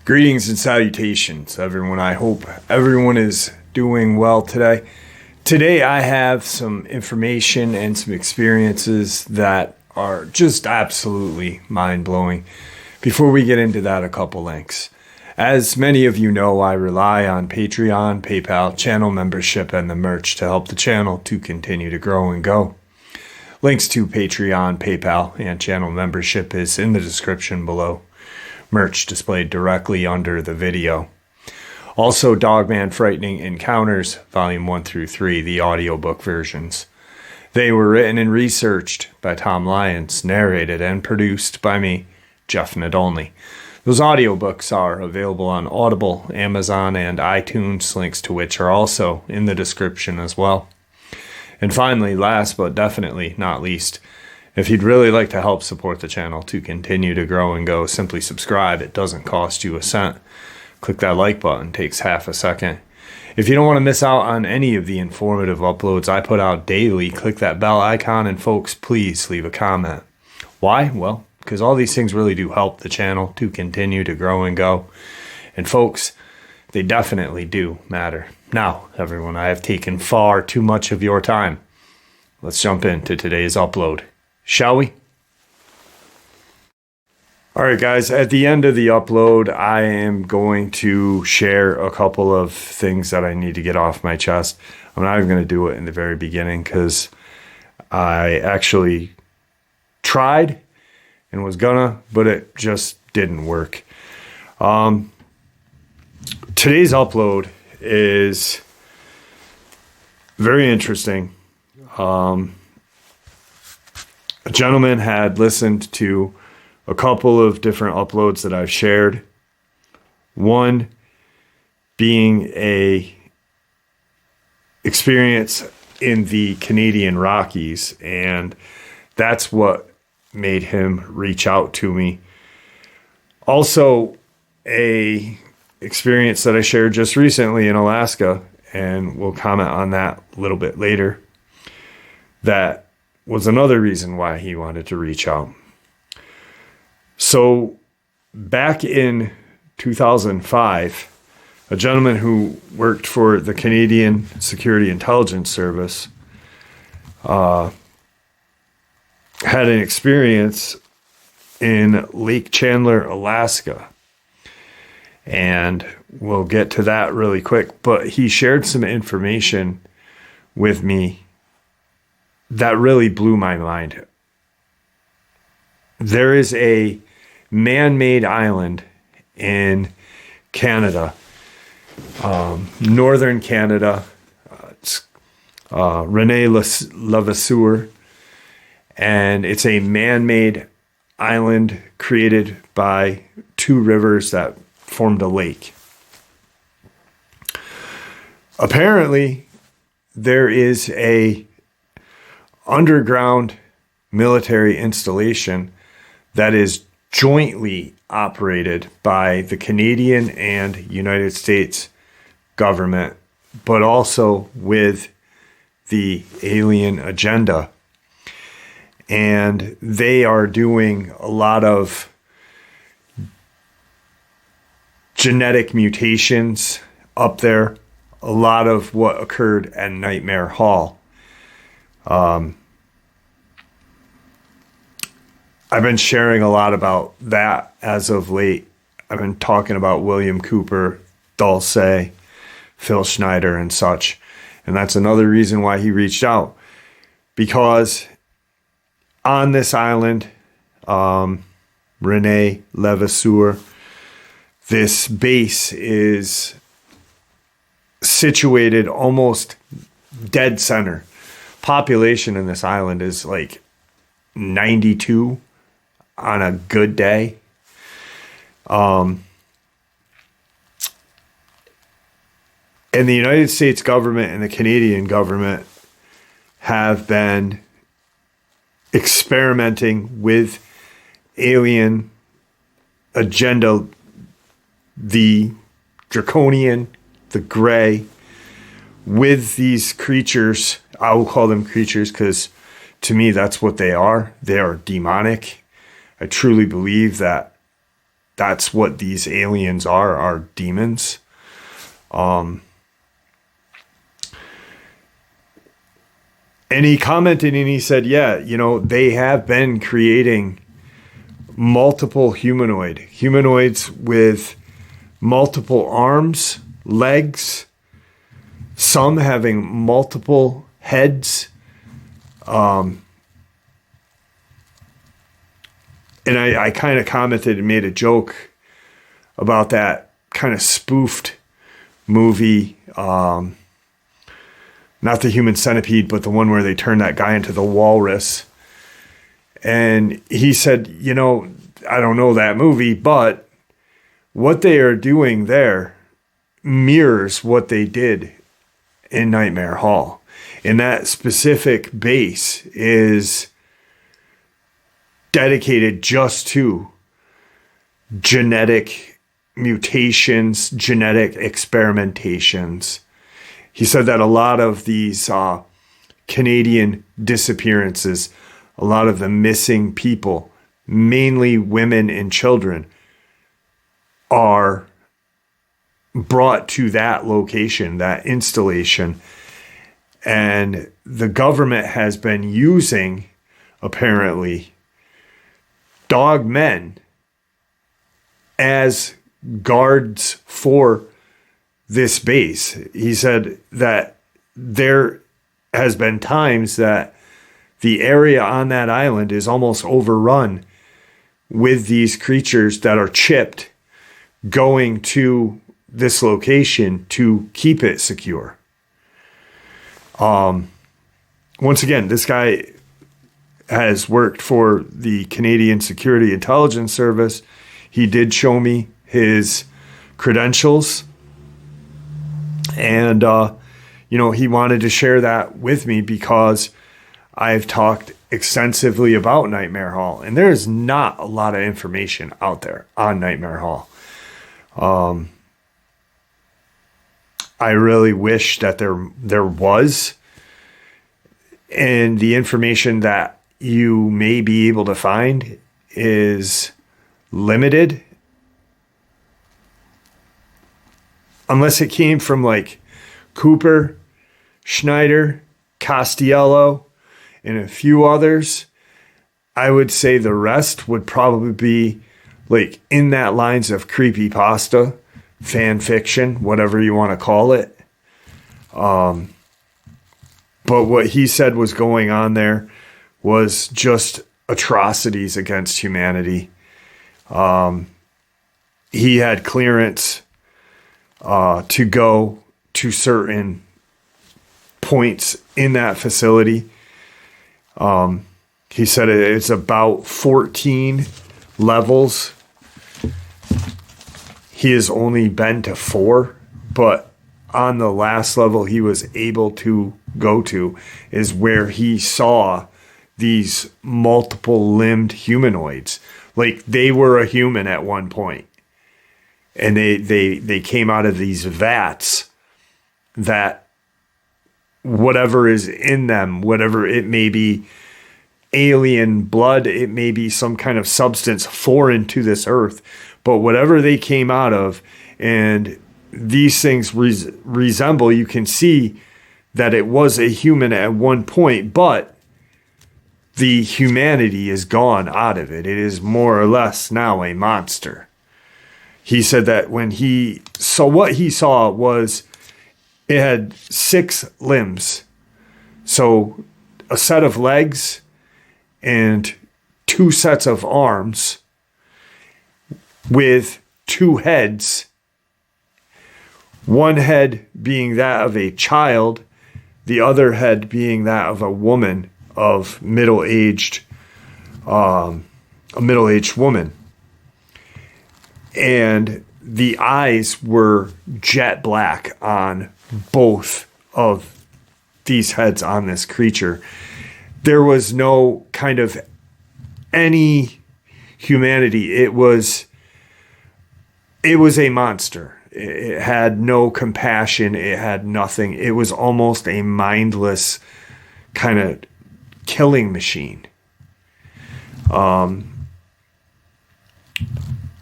Greetings and salutations, everyone. I hope everyone is doing well today. Today I have some information and some experiences that are just absolutely mind-blowing. Before we get into that, a couple links. As many of you know, I rely on Patreon, PayPal, channel membership, and the merch to help the channel to continue to grow and go. Links to Patreon, PayPal, and channel membership is in the description below. Merch displayed directly under the video. Also, Dogman Frightening Encounters, Volume 1 through 3, the audiobook versions. They were written and researched by Tom Lyons, narrated and produced by me, Jeff Nadolny. Those audiobooks are available on Audible, Amazon, and iTunes, links to which are also in the description as well. And finally, last but definitely not least, if you'd really like to help support the channel to continue to grow and go, simply subscribe. It doesn't cost you a cent. Click that like button, takes half a second. If you don't want to miss out on any of the informative uploads I put out daily, click that bell icon, and folks, please leave a comment. Why? Well, because all these things really do help the channel to continue to grow and go. And folks, they definitely do matter. Now, everyone, I have taken far too much of your time. Let's jump into today's upload. Shall we? All right, guys, at the end of the upload, I am going to share a couple of things that I need to get off my chest. I'm not even going to do it in the very beginning because I actually tried and was gonna, but it just didn't work. Today's upload is very interesting. A gentleman had listened to a couple of different uploads that I've shared. One being a experience in the Canadian Rockies, and that's what made him reach out to me. Also, a experience that I shared just recently in Alaska, and we'll comment on that a little bit later. That was another reason why he wanted to reach out. So, back in 2005, a gentleman who worked for the Canadian Security Intelligence Service had an experience in Lake Chandler, Alaska. And we'll get to that really quick. But he shared some information with me that really blew my mind. There is a man-made island in Canada, northern Canada. It's Rene Levasseur. And it's a man-made island created by two rivers that formed a lake. Apparently, there is a underground military installation that is jointly operated by the Canadian and United States government, but also with the alien agenda. And they are doing a lot of genetic mutations up there, a lot of what occurred at Nightmare Hall. I've been sharing a lot about that as of late. I've been talking about William Cooper, Dulce, Phil Schneider, and such. And that's another reason why he reached out. Because on this island, Rene Levasseur, this base is situated almost dead center. Population in this island is like 92 on a good day. And the United States government and the Canadian government have been experimenting with alien agenda, the draconian, the gray, with these creatures I will call them creatures because to me, that's what they are. They are demonic. I truly believe that that's what these aliens are demons. And he commented and he said, yeah, they have been creating multiple humanoids with multiple arms, legs, some having multiple heads. And I kind of commented and made a joke about that kind of spoofed movie, not the Human Centipede, but the one where they turn that guy into the walrus. And he said, I don't know that movie, but what they are doing there mirrors what they did in Nightmare Hall. And that specific base is dedicated just to genetic mutations, genetic experimentations. He said that a lot of these Canadian disappearances, a lot of the missing people, mainly women and children, are brought to that location, that installation. And the government has been using, apparently, Dogmen as guards for this base. He said that there has been times that the area on that island is almost overrun with these creatures that are chipped going to this location to keep it secure. Once again, this guy has worked for the Canadian Security Intelligence Service. He did show me his credentials. And, he wanted to share that with me because I've talked extensively about Nightmare Hall. And there is not a lot of information out there on Nightmare Hall. I really wish that there was. And the information that you may be able to find is limited. Unless it came from like Cooper, Schneider, Costello, and a few others, I would say the rest would probably be like in that lines of creepypasta, fan fiction, whatever you want to call it. But what he said was going on there was just atrocities against humanity. He had clearance to go to certain points in that facility. He said it's about 14 levels. He has only been to 4, but on the last level he was able to go to is where he saw these multiple limbed humanoids. Like they were a human at one point. And they came out of these vats that whatever is in them, whatever it may be, alien blood, it may be some kind of substance foreign to this earth, but whatever they came out of, and these things resemble, you can see that it was a human at one point, but the humanity is gone out of it. It is more or less now a monster. He said that when he saw what he saw was it had 6 limbs. So a set of legs and 2 sets of arms with 2 heads. One head being that of a child, the other head being that of a woman, of a middle-aged woman. And the eyes were jet black on both of these heads on this creature. There was no kind of any humanity. It was a monster. It had no compassion. It had nothing. It was almost a mindless kind of killing machine.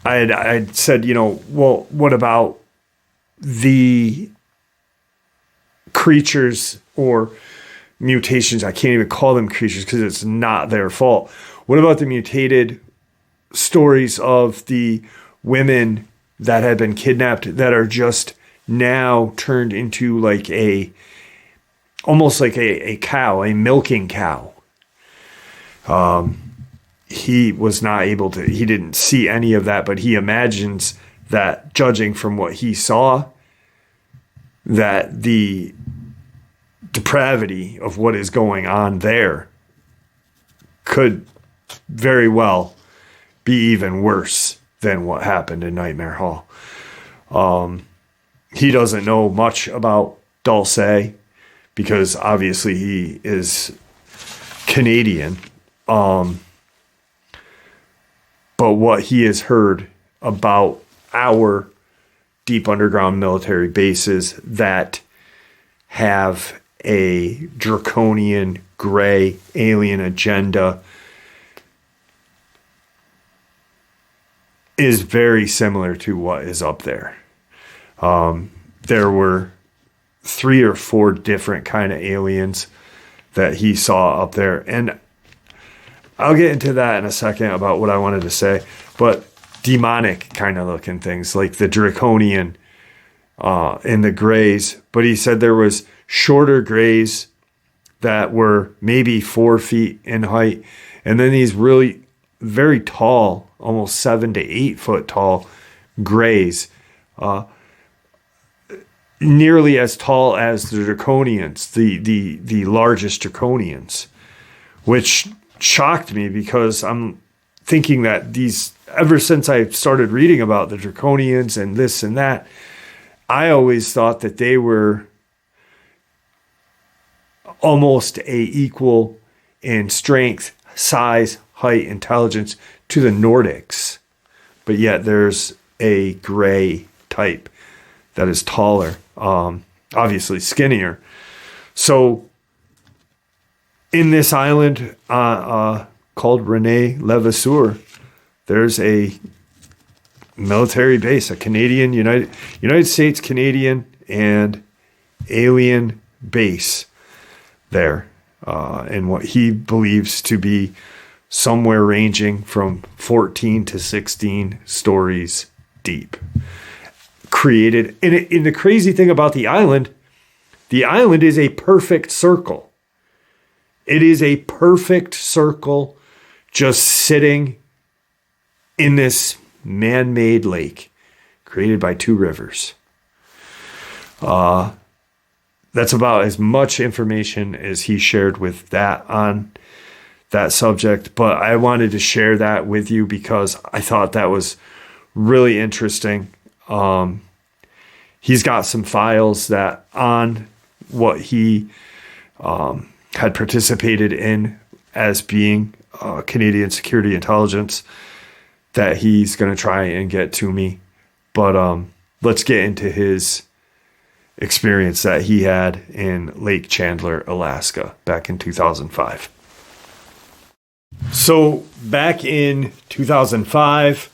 I said, well, what about the creatures or mutations? I can't even call them creatures because it's not their fault. What about the mutated stories of the women that had been kidnapped that are just now turned into like almost like a cow, a milking cow? He was not able to, he didn't see any of that, but he imagines that, judging from what he saw, that the depravity of what is going on there could very well be even worse than what happened in Nightmare Hall. He doesn't know much about Dulce because obviously he is Canadian. But what he has heard about our deep underground military bases that have a draconian, gray, alien agenda is very similar to what is up there. There were 3 or 4 different kind of aliens that he saw up there. And I'll get into that in a second about what I wanted to say. But demonic kind of looking things like the draconian and the grays. But he said there was shorter grays that were maybe 4 feet in height. And then these really very tall, almost 7 to 8 foot tall grays, nearly as tall as the draconians, the largest draconians, which shocked me because I'm thinking that these, ever since I started reading about the draconians and this and that, I always thought that they were almost equal in strength, size, height, intelligence to the Nordics. But yet there's a gray type that is taller, obviously skinnier. So in this island called Rene Levasseur, there's a military base, a Canadian, United States, Canadian, and alien base there, in what he believes to be somewhere ranging from 14 to 16 stories deep. Created, and the crazy thing about the island is a perfect circle. It is a perfect circle just sitting in this man-made lake created by 2 rivers. That's about as much information as he shared with that on that subject. But I wanted to share that with you because I thought that was really interesting. He's got some files that on what he had participated in as being Canadian security intelligence that he's going to try and get to me. But let's get into his experience that he had in Lake Chandler, Alaska back in 2005. So back in 2005,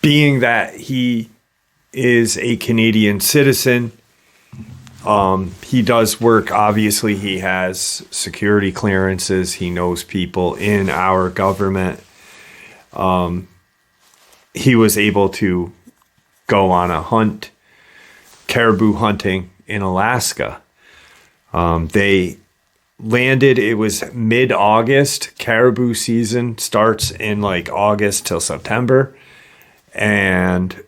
being that he is a Canadian citizen, he does work. Obviously, he has security clearances. He knows people in our government. He was able to go on a hunt, caribou hunting in Alaska. They landed, it was mid-August. Caribou season starts in like August till September. And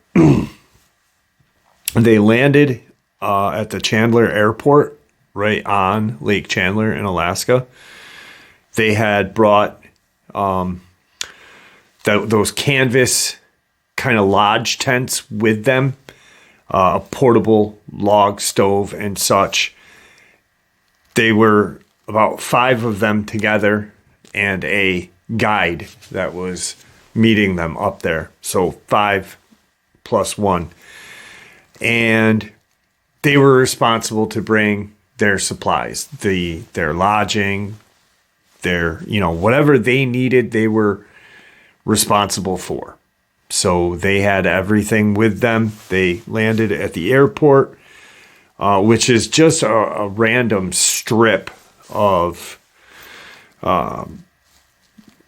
they landed at the Chandler Airport, right on Lake Chandler in Alaska. They had brought those canvas kind of lodge tents with them, a portable log stove and such. They were about 5 of them together and a guide that was meeting them up there. So 5 plus 1. And they were responsible to bring their supplies, their lodging, their, whatever they needed, they were responsible for. So they had everything with them. They landed at the airport, which is just a random strip of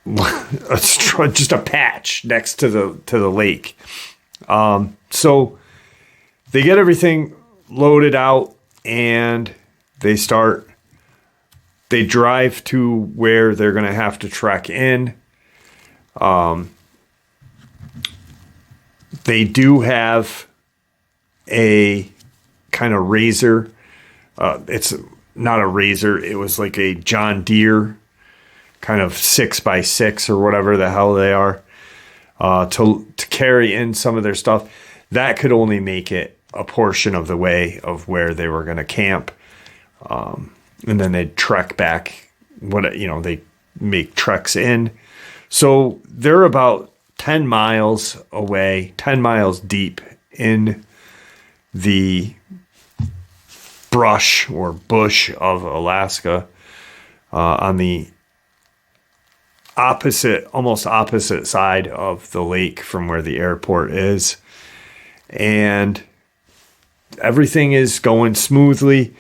just a patch next to the lake. So they get everything loaded out and they drive to where they're going to have to trek in. They do have a kind of razor. It's not a razor. It was like a John Deere kind of 6x6 or whatever the hell they are, to carry in some of their stuff. That could only make it a portion of the way of where they were going to camp. And then they'd trek back. They make treks in. So they're about 10 miles away, 10 miles deep in the brush or bush of Alaska, on the almost opposite side of the lake from where the airport is. And everything is going smoothly.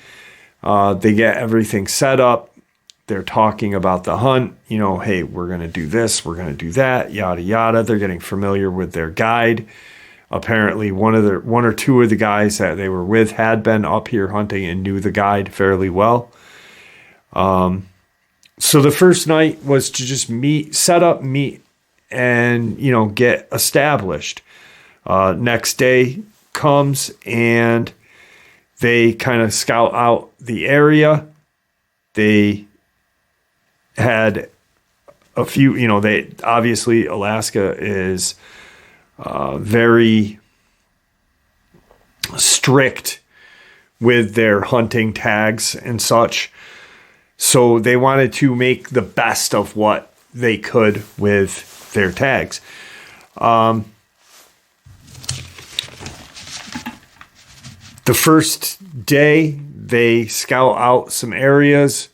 They get everything set up. They're talking about the hunt, hey, we're going to do this, we're going to do that, yada, yada. They're getting familiar with their guide. Apparently one or two of the guys that they were with had been up here hunting and knew the guide fairly well. So the first night was to just set up, meet, and, get established. Next day comes and they kind of scout out the area. They had a few, obviously Alaska is very strict with their hunting tags and such. So they wanted to make the best of what they could with their tags. The first day they scout out some areas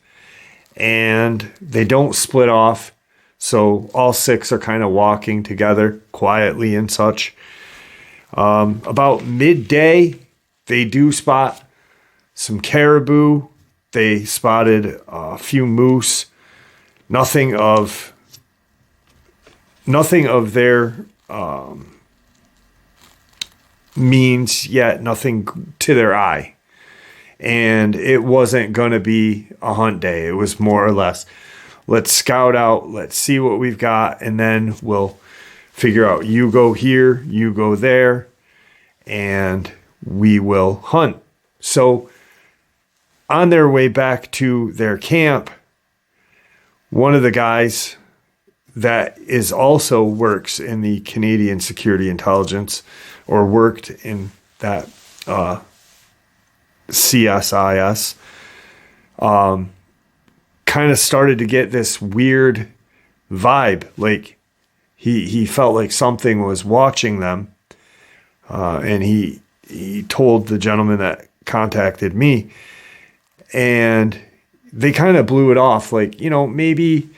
and they don't split off. So all six are kind of walking together quietly and such. About midday, they do spot some caribou. They spotted a few moose. Nothing of their means yet, nothing to their eye. And it wasn't going to be a hunt day. It was more or less, let's scout out, let's see what we've got, and then we'll figure out, you go here, you go there, and we will hunt. So on their way back to their camp, one of the guys that is also works in the Canadian Security Intelligence, or worked in that CSIS, kind of started to get this weird vibe. Like he felt like something was watching them. And he told the gentleman that contacted me, and they kind of blew it off. Like, maybe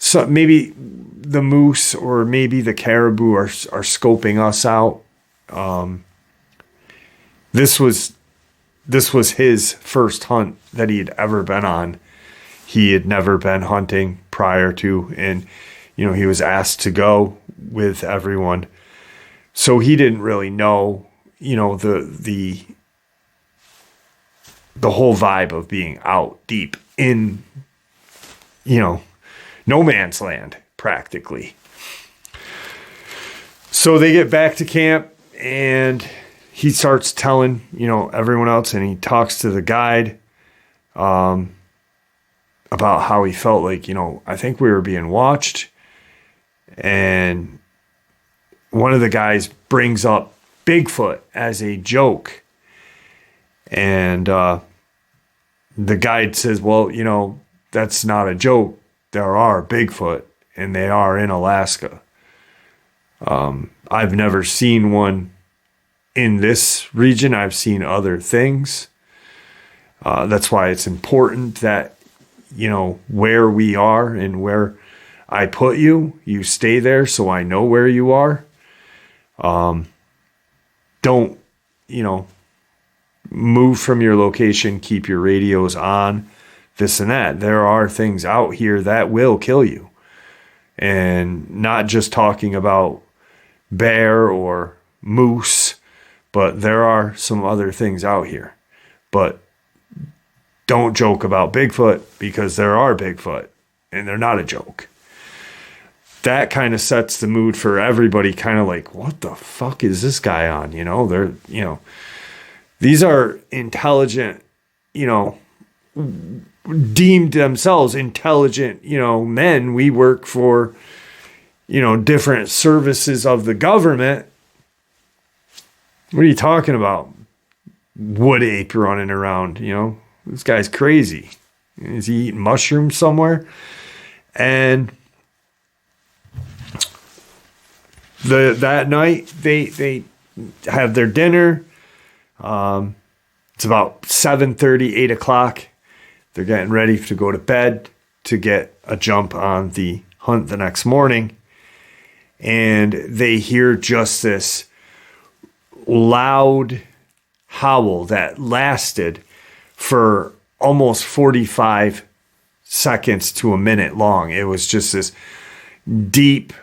the moose or maybe the caribou are scoping us out. This was his first hunt that he had ever been on. He had never been hunting prior to, and, he was asked to go with everyone. So he didn't really know, the whole vibe of being out deep in, no man's land, practically. So they get back to camp and he starts telling, everyone else, and he talks to the guide about how he felt like, I think we were being watched. And one of the guys brings up Bigfoot as a joke. And the guide says, well, that's not a joke. There are Bigfoot, and they are in Alaska. I've never seen one in this region. I've seen other things. That's why it's important that, where we are and where I put you, you stay there so I know where you are. Don't, move from your location, keep your radios on, this and that. There are things out here that will kill you. And not just talking about bear or moose, but there are some other things out here. But don't joke about Bigfoot, because there are Bigfoot and they're not a joke. That kind of sets the mood for everybody, kind of like, what the fuck is this guy on? These are intelligent, deemed themselves intelligent, men. We work for, different services of the government. What are you talking about? Wood ape running around, this guy's crazy. Is he eating mushrooms somewhere? And that night they have their dinner. It's about 7:30, 8 o'clock. They're getting ready to go to bed to get a jump on the hunt the next morning. And they hear just this loud howl that lasted for almost 45 seconds to a minute long. It was just this deep,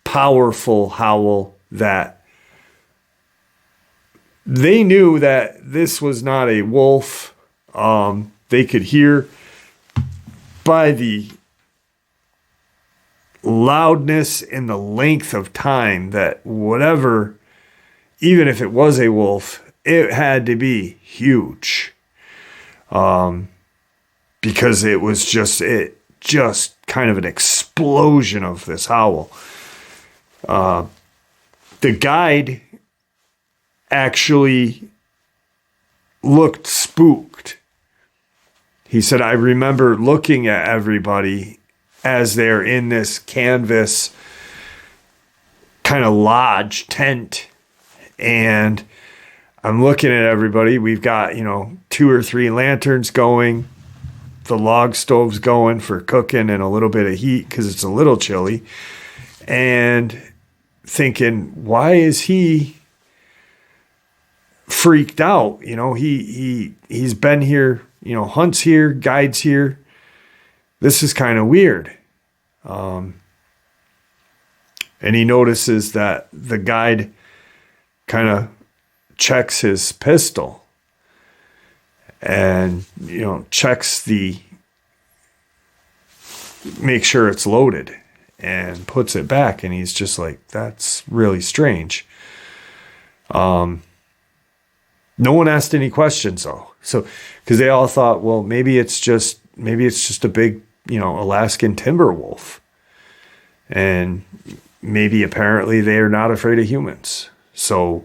powerful howl that they knew that this was not a wolf. They could hear by the loudness and the length of time that whatever, even if it was a wolf, it had to be huge. Because it was just kind of an explosion of this howl. The guide actually looked spooked. He said, I remember looking at everybody as they're in this canvas kind of lodge tent, and I'm looking at everybody. We've got, 2 or 3 lanterns going, the log stoves going for cooking and a little bit of heat because it's a little chilly, and thinking, why is he freaked out? He's been here, hunts here, guides here. This is kind of weird. And he notices that the guide kind of checks his pistol and, checks make sure it's loaded and puts it back. And he's just like, that's really strange. No one asked any questions though. So, cause they all thought, well, maybe it's just a big, Alaskan timber wolf. And maybe apparently they are not afraid of humans. So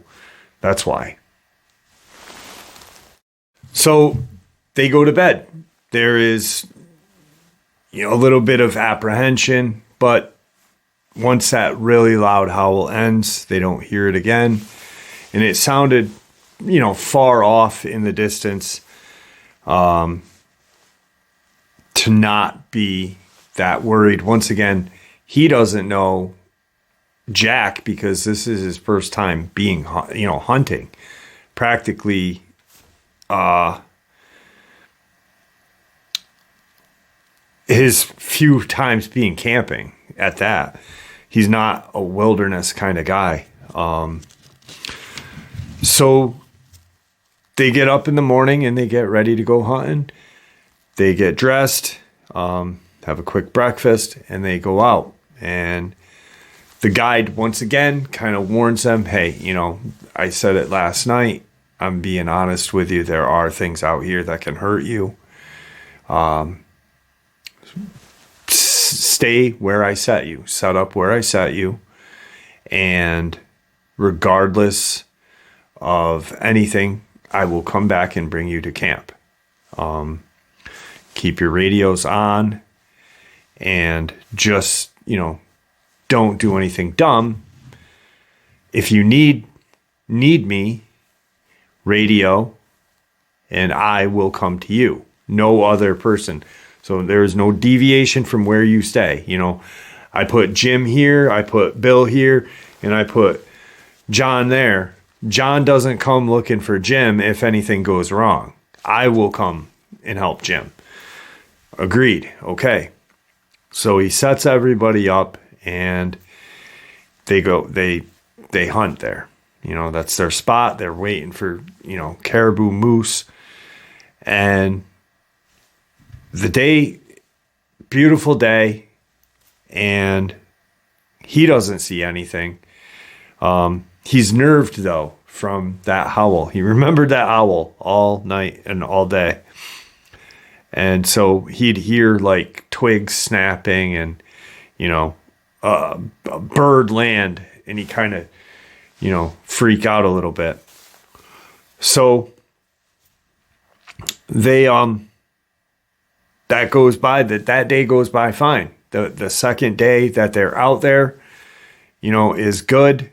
that's why. So they go to bed. There is, a little bit of apprehension, but once that really loud howl ends, they don't hear it again. And it sounded, far off in the distance, to not be that worried. Once again, he doesn't know jack because this is his first time being, hunting. Practically, his few times being camping at that. He's not a wilderness kind of guy. So they get up in the morning and they get ready to go hunting. They get dressed, have a quick breakfast, and they go out. And the guide, once again, kind of warns them, hey, I said it last night. I'm being honest with you. There are things out here that can hurt you. Stay where I set you. Set up where I set you. And regardless of anything, I will come back and bring you to camp. Keep your radios on and just, don't do anything dumb. If you need, need me, radio, and I will come to you. No other person. So there is no deviation from where you stay. You know, I put Jim here, I put Bill here, and I put John there. John doesn't come looking for Jim if anything goes wrong. I will come and help Jim. Agreed. Okay. So he sets everybody up and they hunt there. You know, that's their spot. They're waiting for, you know, caribou, moose. And the day, beautiful day, and he doesn't see anything. He's nerved, though, from that howl. He remembered that owl all night and all day. And so he'd hear, like, twigs snapping and, you know, a bird land, and he kind of, you know, freak out a little bit. So they, that goes by, that day goes by fine. The second day that they're out there, you know, is good.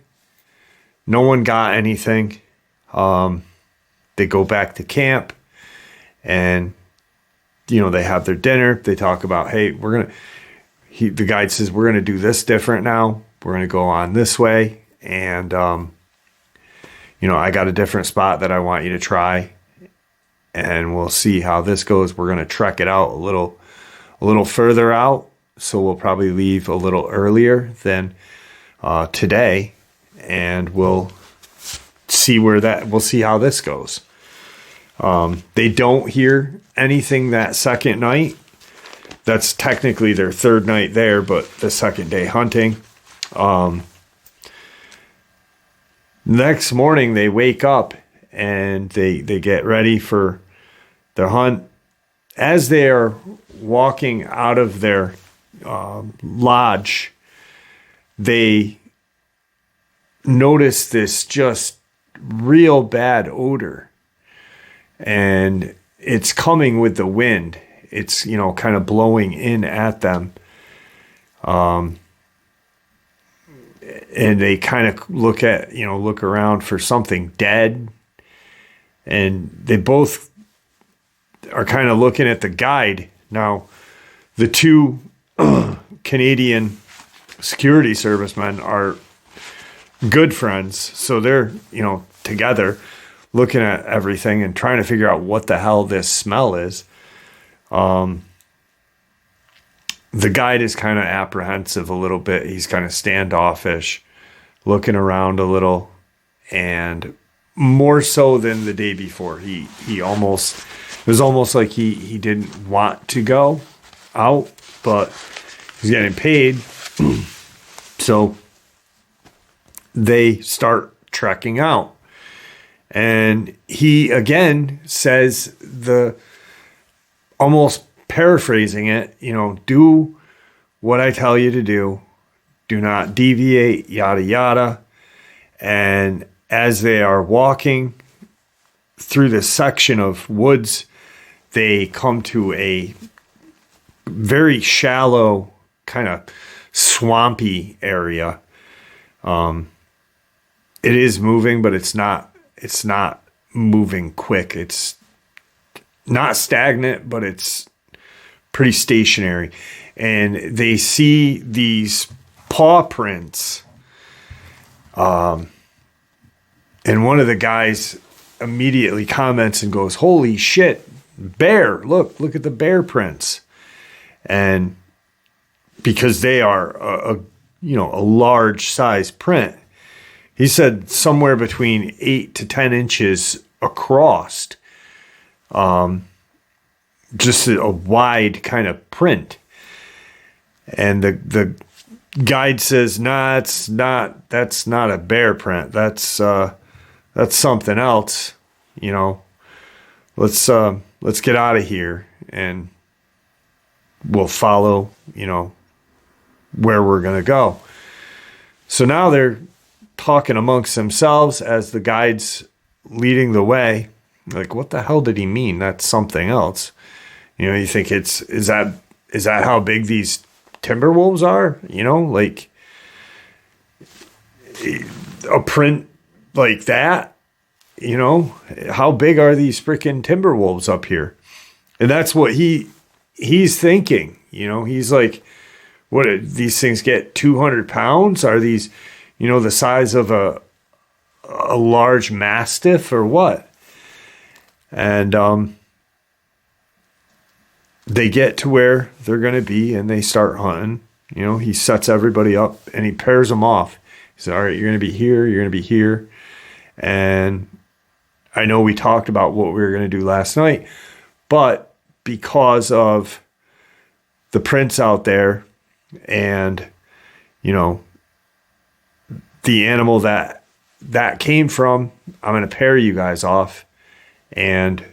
No one got anything. They go back to camp and, you know, they have their dinner. They talk about, hey, the guide says, we're going to do this different now. We're going to go on this way. And, you know, I got a different spot that I want you to try. And we'll see how this goes. We're going to trek it out a little further out. So we'll probably leave a little earlier than today. And we'll see how this goes. They don't hear anything that second night. That's technically their third night there, but the second day hunting. Next morning they wake up and they get ready for their hunt. As they are walking out of their lodge, they notice this just real bad odor, and it's coming with the wind. It's, you know, kind of blowing in at them. And they kind of look around for something dead. And they both are kind of looking at the guide. Now, the two Canadian security servicemen are good friends. So they're, you know, together looking at everything and trying to figure out what the hell this smell is. The guide is kind of apprehensive a little bit. He's kind of standoffish, looking around a little, and more so than the day before. It was almost like he didn't want to go out, but he's getting paid. So they start trekking out. And he again says, almost paraphrasing it, you know, do what I tell you to do. Do not deviate, yada, yada. And as they are walking through this section of woods, they come to a very shallow, kind of swampy area. It is moving, but it's not moving quick. It's not stagnant, but it's pretty stationary. And they see these paw prints. And one of the guys immediately comments and goes, "Holy shit, bear, look at the bear prints." And because they are a large size print, he said somewhere between 8 to 10 inches across. Just a wide kind of print. And the guide says, "Nah, that's not a bear print. That's something else. You know, let's get out of here and we'll follow, you know, where we're going to go." So now they're talking amongst themselves as the guide's leading the way. Like, what the hell did he mean? That's something else. You know, you think is that how big these timber wolves are? You know, like a print like that, you know, how big are these freaking timber wolves up here? And that's what he's thinking, you know. He's like, what, these things get 200 pounds? Are these, you know, the size of a large mastiff or what? And they get to where they're going to be and they start hunting. You know, he sets everybody up and he pairs them off. He said, all right, you're going to be here, you're going to be here. And I know we talked about what we were going to do last night, but because of the prints out there and, you know, the animal that came from, I'm going to pair you guys off and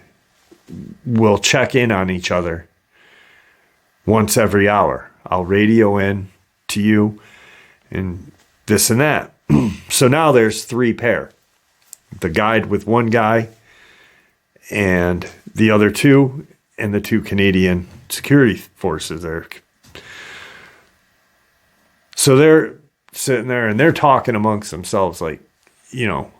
we'll check in on each other once every hour. I'll radio in to you and this and that. So now there's 3 pair. The guide with one guy and the other 2 and the 2 Canadian security forces there. So they're sitting there and they're talking amongst themselves like, you know,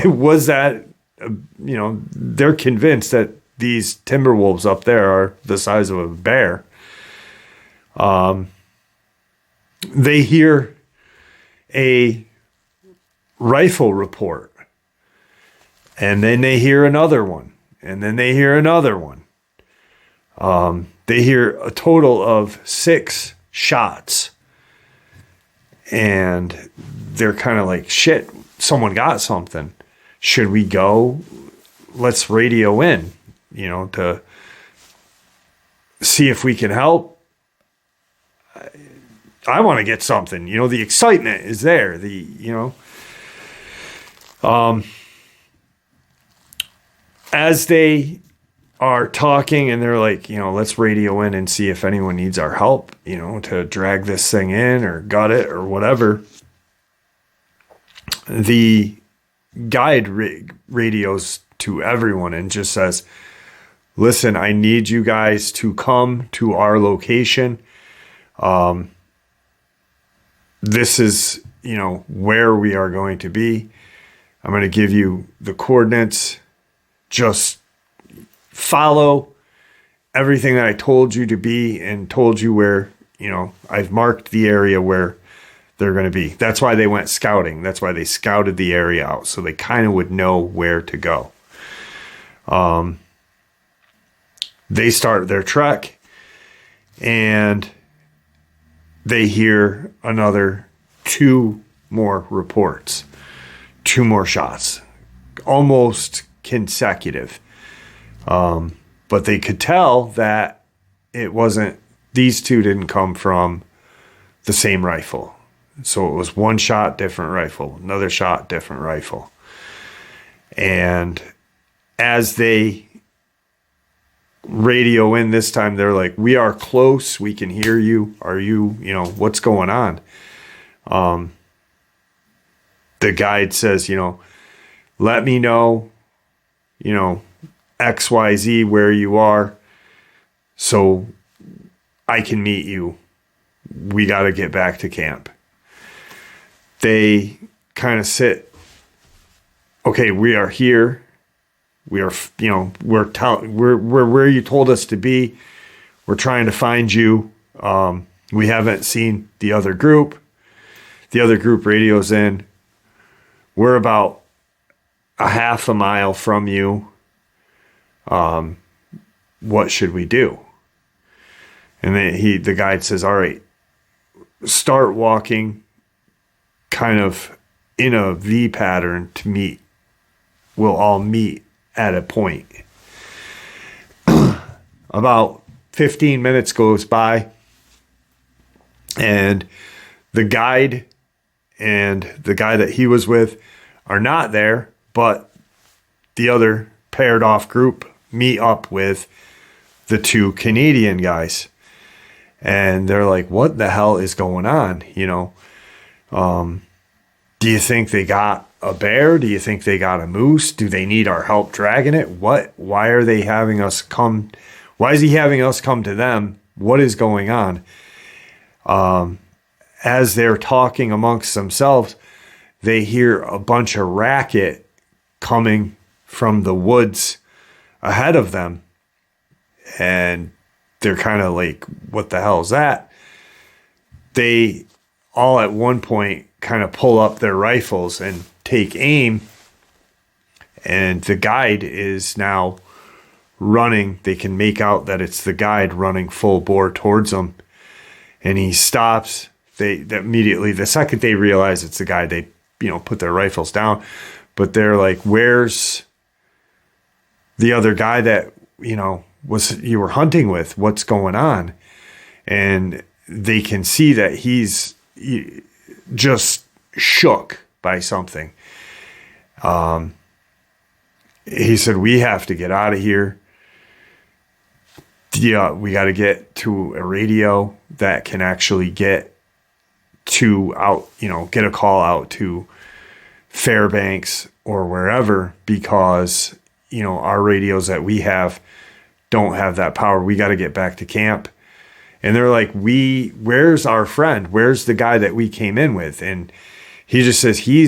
was that, you know, they're convinced that these timber wolves up there are the size of a bear. They hear a rifle report and then they hear another one and then they hear another one. They hear a total of 6 shots and they're kind of like, shit, someone got something. Should we go? Let's radio in, you know, to see if we can help. I want to get something, you know, the excitement is there. As they are talking and they're like, you know, let's radio in and see if anyone needs our help, you know, to drag this thing in or gut it or whatever. The guide radios to everyone and just says, listen, I need you guys to come to our location. This is, you know, where we are going to be. I'm going to give you the coordinates. Just follow everything that I told you to be and told you where, you know, I've marked the area where they're going to be. That's why they went scouting. That's why they scouted the area out so they kind of would know where to go. They start their trek and they hear another 2 more reports, 2 more shots, almost consecutive. But they could tell that it wasn't, these 2 didn't come from the same rifle. So it was 1 shot, different rifle, another shot, different rifle. And as they radio in this time, they're like, we are close, we can hear you. Are you, you know, what's going on? The guide says, you know, let me know, you know, XYZ where you are so I can meet you. We got to get back to camp. They kind of sit, okay, we are here. We are, you know, we're where you told us to be. We're trying to find you. We haven't seen the other group. The other group radios in. We're about a half a mile from you. What should we do? And then the guide says, all right, start walking kind of in a V pattern to meet. We'll all meet at a point. About 15 minutes goes by and the guide and the guy that he was with are not there, but the other paired off group meet up with the 2 Canadian guys. And they're like, what the hell is going on? You know, do you think they got a bear? Do you think they got a moose? Do they need our help dragging it? Why are they having us come? Why is he having us come to them? What is going on? As they're talking amongst themselves, they hear a bunch of racket coming from the woods ahead of them. And they're kind of like, what the hell is that? They all at one point kind of pull up their rifles and take aim. And the guide is now running. They can make out that it's the guide running full bore towards them. And he stops. They immediately, the second they realize it's the guide, they, put their rifles down. But they're like, where's the other guy that, you were hunting with? What's going on? And they can see that he's just shook by something. He said, we have to get out of here. Yeah, we got to get to a radio that can actually get get a call out to Fairbanks or wherever, because, our radios that we have don't have that power. We got to get back to camp. And they're like, where's our friend? Where's the guy that we came in with? And he just says, he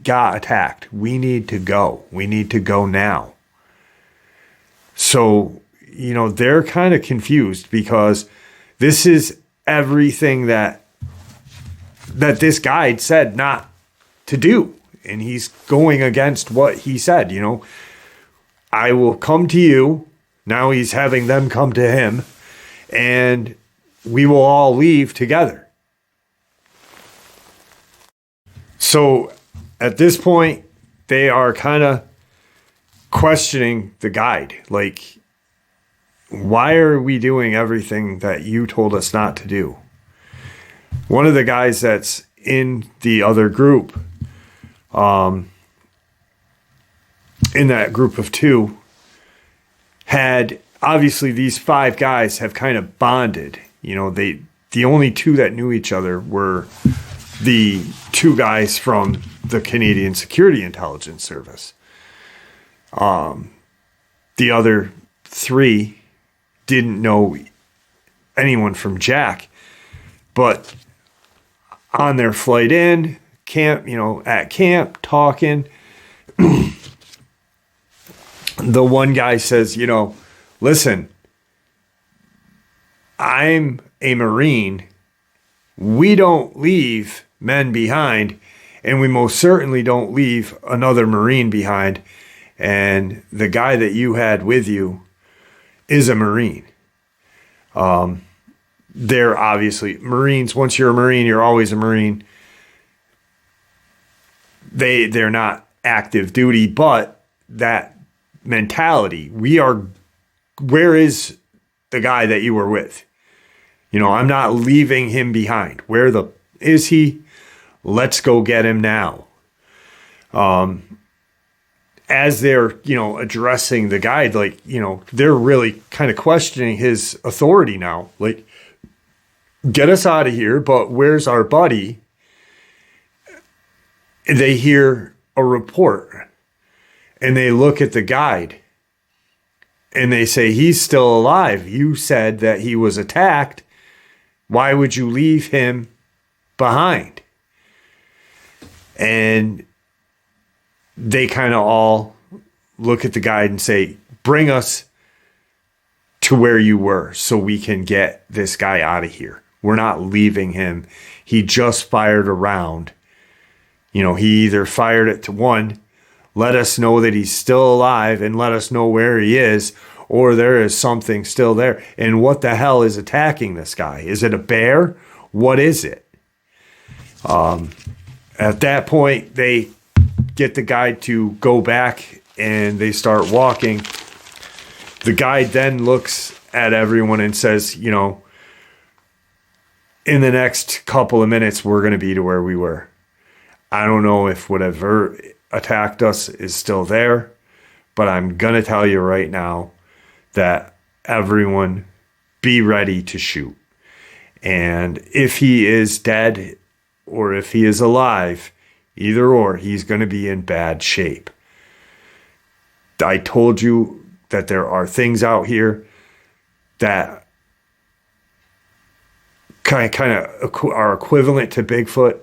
got attacked. We need to go. We need to go now. So, they're kind of confused, because this is everything that this guide said not to do. And he's going against what he said, I will come to you. Now he's having them come to him, and we will all leave together. So at this point, they are kind of questioning the guide. Like, why are we doing everything that you told us not to do? One of the guys that's in the other group, in that group of two, had, obviously these five guys have kind of bonded. The only two that knew each other were the two guys from the Canadian Security Intelligence Service. The other three didn't know anyone from Jack, but on their flight in camp, at camp talking, the one guy says, listen, I'm a Marine. We don't leave men behind, and we most certainly don't leave another Marine behind. And the guy that you had with you is a Marine. They're obviously Marines. Once you're a Marine, you're always a Marine. They're not active duty, but that mentality, where is the guy that you were with? I'm not leaving him behind. Where is he? Let's go get him now. As they're, addressing the guide, they're really kind of questioning his authority now. Like, get us out of here, but where's our buddy? They hear a report, and they look at the guide, and they say, he's still alive. You said that he was attacked. Why would you leave him behind? And they kind of all look at the guide and say, bring us to where you were so we can get this guy out of here. We're not leaving him. He just fired a round. He either fired it to one, let us know that he's still alive and let us know where he is, or there is something still there. And what the hell is attacking this guy? Is it a bear? What is it? At that point, they get the guide to go back, and they start walking. The guide then looks at everyone and says, in the next couple of minutes, we're going to be to where we were. I don't know if whatever attacked us is still there, but I'm going to tell you right now that everyone be ready to shoot. And if he is dead or if he is alive, either or, he's going to be in bad shape. I told you that there are things out here that kind of are equivalent to Bigfoot,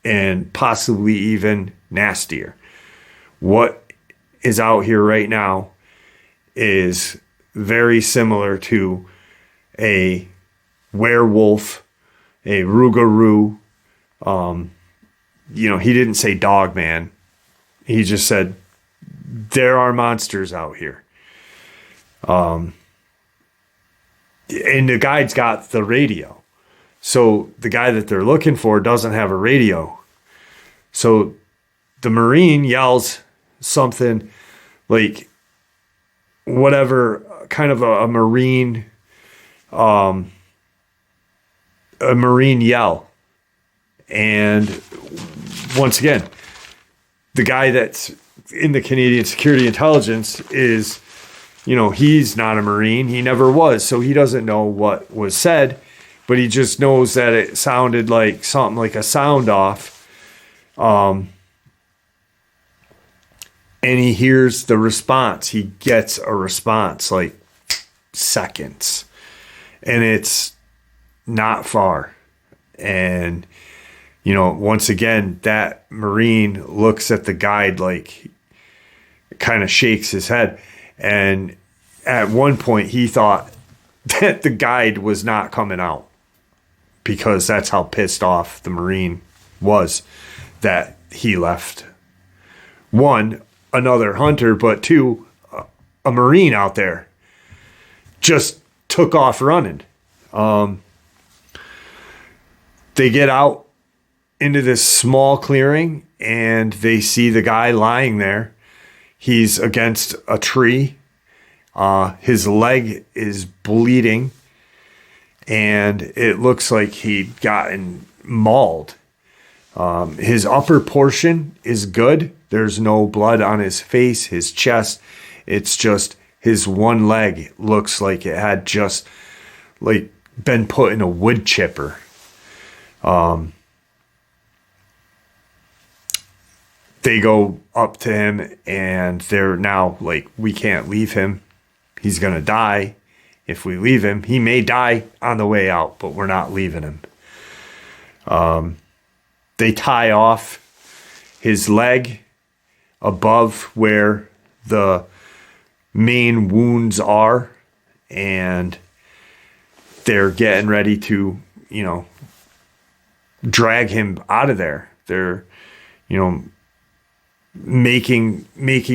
and possibly even nastier. What is out here right now is very similar to a werewolf, a rougarou. He didn't say Dogman. He just said, there are monsters out here. And the guide's got the radio. So the guy that they're looking for doesn't have a radio. So the Marine yells something like whatever, kind of a Marine yell. And once again, the guy that's in the Canadian Security Intelligence is, he's not a Marine. He never was. So he doesn't know what was said, but he just knows that it sounded like something like a sound off. And he hears the response. He gets a response like seconds. And it's not far. And, once again, that Marine looks at the guide like, kind of shakes his head. And at one point, he thought that the guide was not coming out because that's how pissed off the Marine was that he left. One, another hunter, but two, a Marine out there just took off running. They get out into this small clearing and they see the guy lying there. He's against a tree. His leg is bleeding and it looks like he'd gotten mauled. His upper portion is good. There's no blood on his face, his chest. It's just his one leg looks like it had just like been put in a wood chipper. They go up to him and they're now like, we can't leave him. He's going to die. If we leave him, he may die on the way out, but we're not leaving him. They tie off his leg above where the main wounds are, and they're getting ready to, drag him out of there. They're, making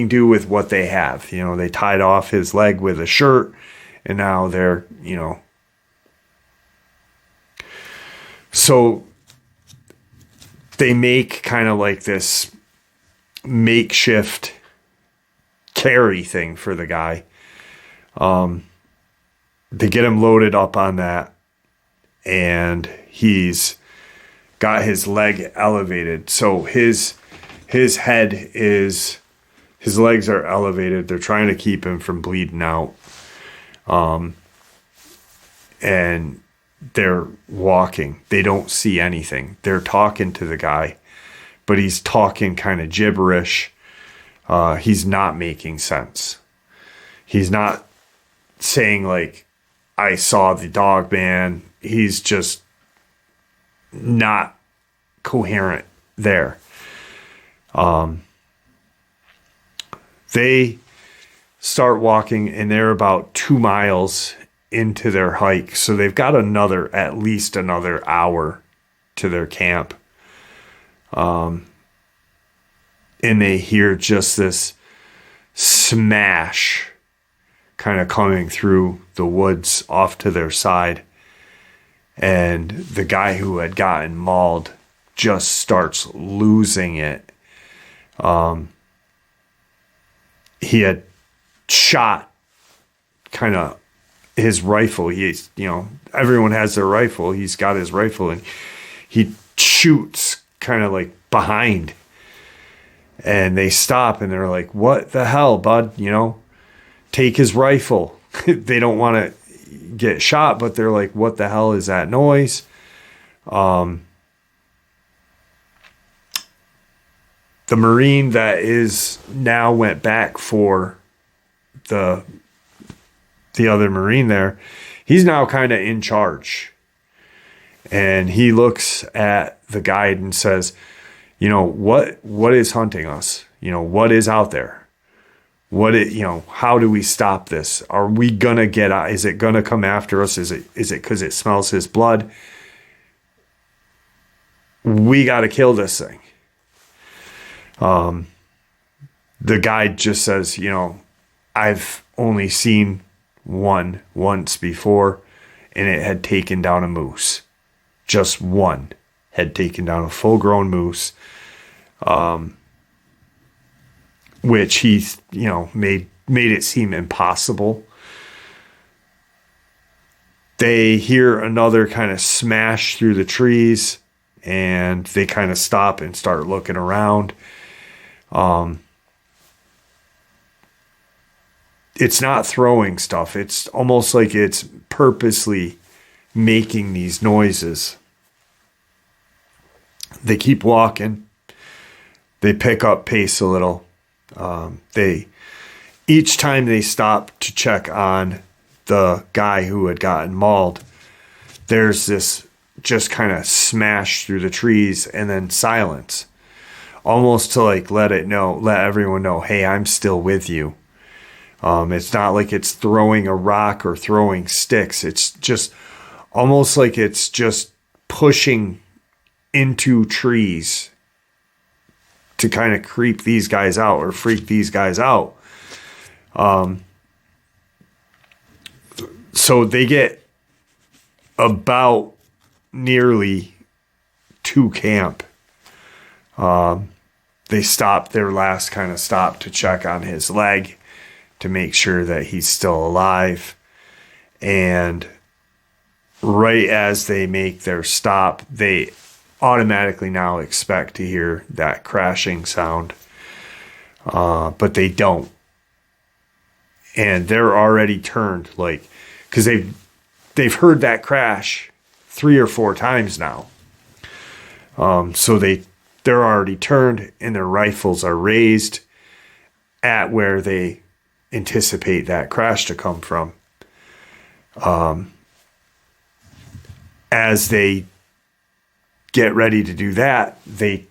do with what they have. They tied off his leg with a shirt, and now they're, so they make kind of like this makeshift carry thing for the guy. They get him loaded up on that, and he's got his leg elevated. So his head is, his legs are elevated. They're trying to keep him from bleeding out. And they're walking. They don't see anything. They're talking to the guy, but he's talking kind of gibberish. He's not making sense. He's not saying like, I saw the Dogman. He's just not coherent there. They start walking and they're about 2 miles into their hike. So they've got at least another hour to their camp. And they hear just this smash kind of coming through the woods off to their side. And the guy who had gotten mauled just starts losing it. He had shot kind of his rifle. He's, everyone has their rifle. He's got his rifle and he shoots kind of like behind. And they stop and they're like, what the hell, bud? Take his rifle. They don't want to get shot, but they're like, what the hell is that noise? The Marine that is now went back for the other Marine there, he's now kind of in charge. And he looks at the guide and says, what is hunting us? What is out there? How do we stop this? Are we gonna get out? Is it gonna come after us? Is it because it smells his blood? We got to kill this thing. The guide just says, I've only seen one once before, and it had taken down a moose. Just one had taken down a full-grown moose, which he, made it seem impossible. They hear another kind of smash through the trees, and they kind of stop and start looking around. It's not throwing stuff. It's almost like it's purposely making these noises. They keep walking. They pick up pace a little. Each time they stop to check on the guy who had gotten mauled, there's this just kind of smash through the trees and then silence, almost to like let everyone know, hey, I'm still with you. It's not like it's throwing a rock or throwing sticks. It's just almost like it's just pushing into trees to kind of creep these guys out or freak these guys out. So they get about nearly to camp. They stop their last kind of stop to check on his leg to make sure that he's still alive. And right as they make their stop, they automatically now expect to hear that crashing sound. But they don't. And they're already turned, because they've heard that crash 3 or 4 times now. So they're already turned, and their rifles are raised at where they anticipate that crash to come from. As they get ready to do that, they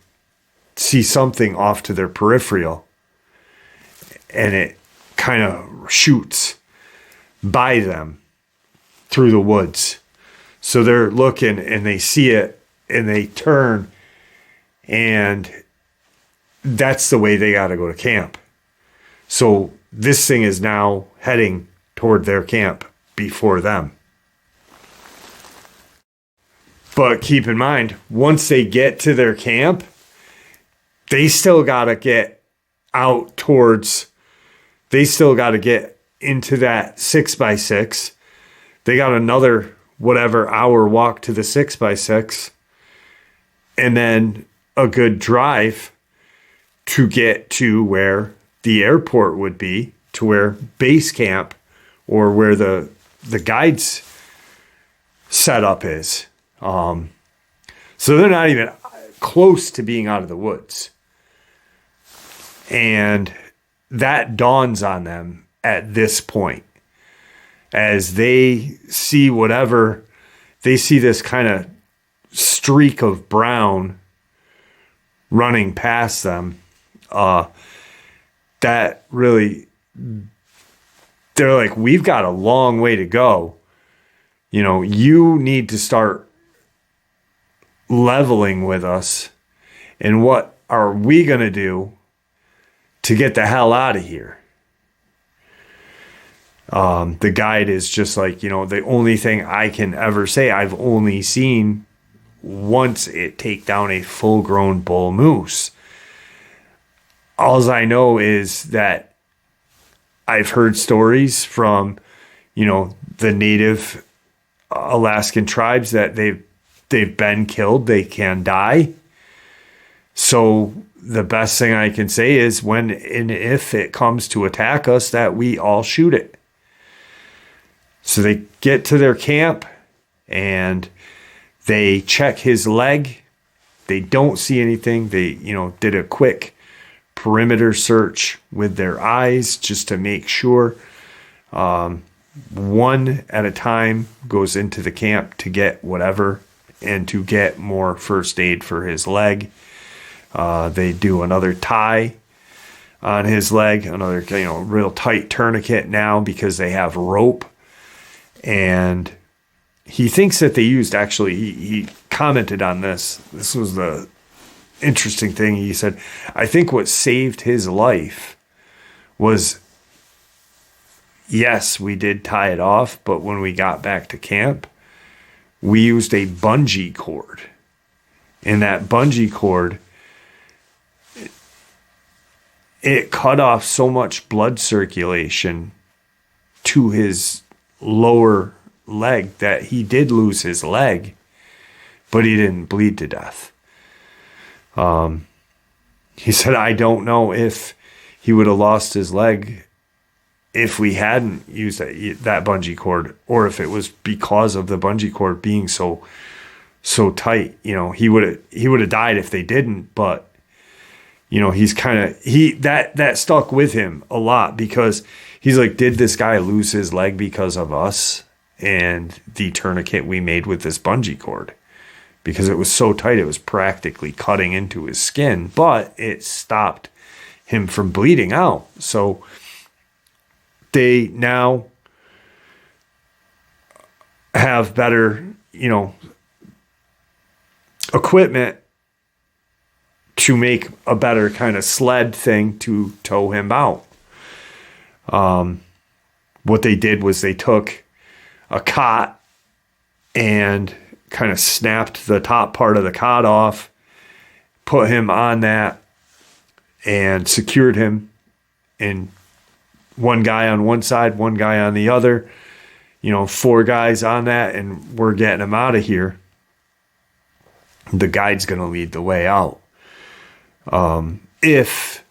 see something off to their peripheral, and it kind of shoots by them through the woods. So they're looking and they see it and they turn, and that's the way they got to go to camp. So this thing is now heading toward their camp before them. But keep in mind, once they get to their camp, they still got to get out they still got to get into that 6x6. They got another hour walk to the 6x6, and then a good drive to get to where the airport would be, to where base camp or where the guides setup is. So they're not even close to being out of the woods. And that dawns on them at this point as they see they see this kind of streak of brown running past them. That really, they're like, we've got a long way to go. You need to start leveling with us. And what are we going to do to get the hell out of here? The guide is just like, the only thing I can ever say, I've only seen once it take down a full-grown bull moose. All I know is that I've heard stories from, the native Alaskan tribes that they've been killed, they can die. So the best thing I can say is when and if it comes to attack us, that we all shoot it. So they get to their camp and they check his leg. They don't see anything. They, did a quick perimeter search with their eyes just to make sure. One at a time goes into the camp to get whatever and to get more first aid for his leg. They do another tie on his leg, another, real tight tourniquet now because they have rope. And he thinks that they used, actually, he commented on this. This was the interesting thing. He said, I think what saved his life was, yes, we did tie it off, but when we got back to camp, we used a bungee cord. And that bungee cord, it cut off so much blood circulation to his lower leg that he did lose his leg, but he didn't bleed to death. He said, I don't know if he would have lost his leg if we hadn't used that bungee cord, or if it was because of the bungee cord being so tight. He would have died if they didn't, but he's that stuck with him a lot, because he's like, did this guy lose his leg because of us and the tourniquet we made with this bungee cord? Because it was so tight, it was practically cutting into his skin, but it stopped him from bleeding out. So they now have better, equipment to make a better kind of sled thing to tow him out. What they did was they took a cot and kind of snapped the top part of the cot off, put him on that, and secured him. And one guy on one side, one guy on the other, 4 guys on that, and we're getting him out of here. The guide's going to lead the way out. If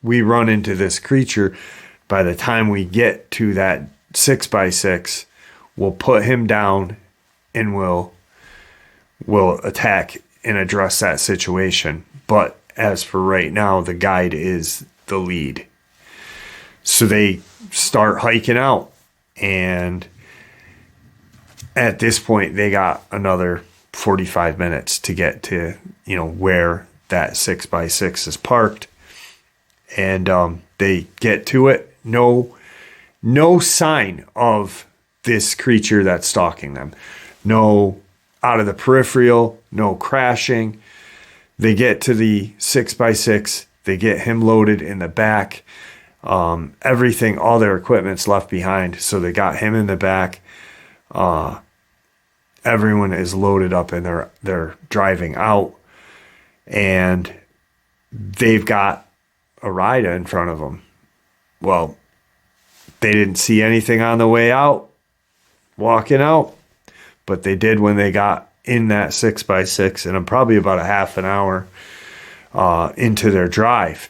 we run into this creature, by the time we get to that 6x6, we'll put him down and we'll attack and address that situation. But as for right now, the guide is the lead. So they start hiking out, and at this point they got another 45 minutes to get to where that 6x6 is parked. And they get to it. No sign of this creature that's stalking them. No out of the peripheral, no crashing. They get to the 6x6. They get him loaded in the back. Everything, all their equipment's left behind. So they got him in the back. Everyone is loaded up and they're driving out. And they've got a ride in front of them. Well, they didn't see anything on the way out, walking out, but they did when they got in that 6x6, and I'm probably about a half an hour into their drive.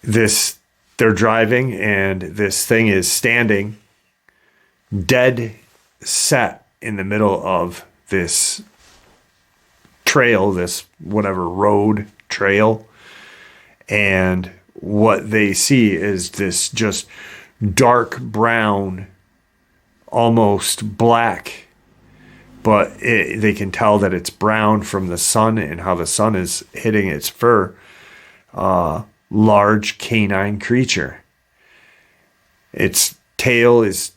They're driving, and this thing is standing dead set in the middle of this trail, this whatever road trail. And what they see is this just dark brown, almost black, but they can tell that it's brown from the sun and how the sun is hitting its fur. Large canine creature. Its tail is,